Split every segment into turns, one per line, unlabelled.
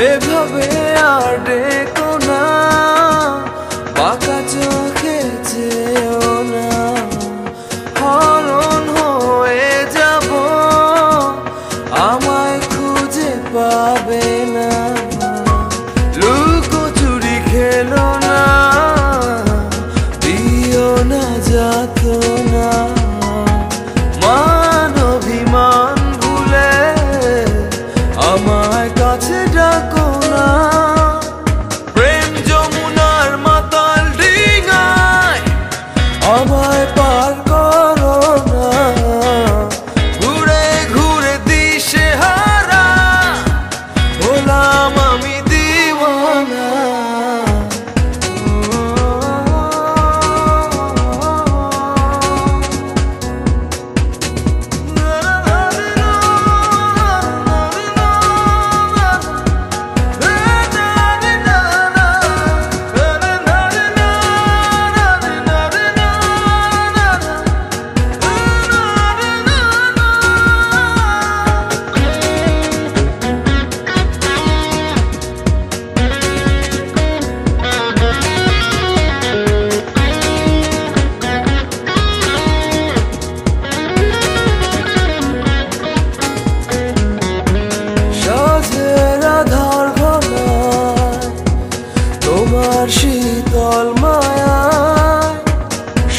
এভাবে আর ডেকো না, বাঁকা চোখে চেয়েও না, হরণ হয়ে যাব, আমায় খুঁজে পাবে না। লুকোচুরি খেলো না, দিও না যাতনা, মান অভিমান ভুলে আমায় কাছে ডাকো না। প্রেম যমুনার মাতাল ডিঙায় আমায় পার করো না, ঘুরে ঘুরে দিশে হারা হলাম আমি দিওয়ানা। তোমার শীতল মায়া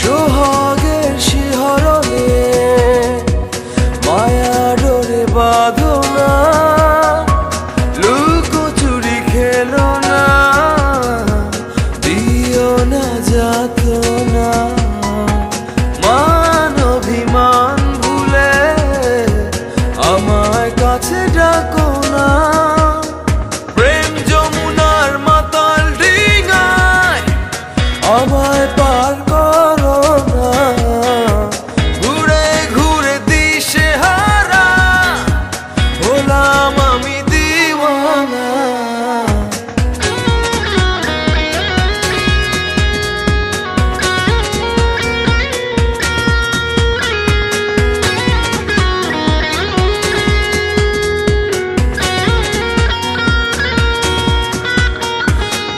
সোহাগের শিহরণে মায়া ডোরে বাঁধো না, লুকোচুরি খেলো না, দিও না যাতনা, মান অভিমান ভুলে আমায় কাছে ডাকো না। আমায় পার করো না, ঘুরে ঘুরে দিশে হারা হলাম আমি দিওয়ানা।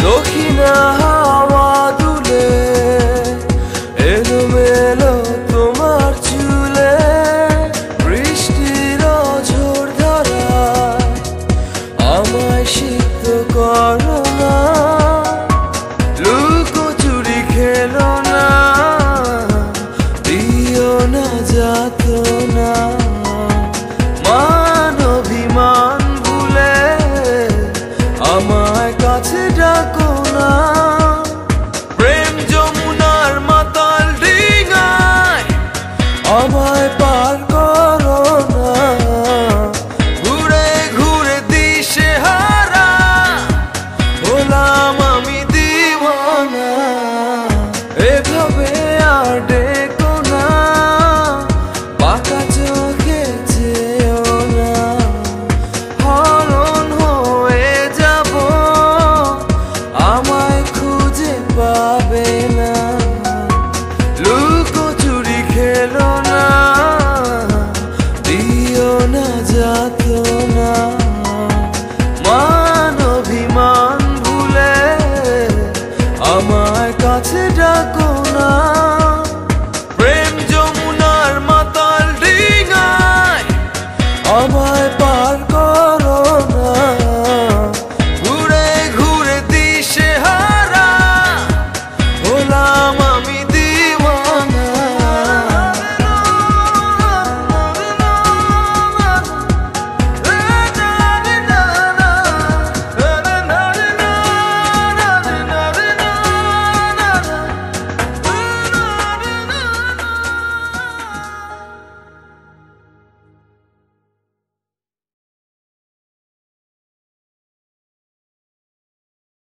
দক্ষিণা হাওয়া দুলে এলোমেলো তোমার চুলে, বৃষ্টির ঝড় ধারায় আমায় সিক্ত করো না, লুকোচুরি খেলো না, দিও না যাতনা।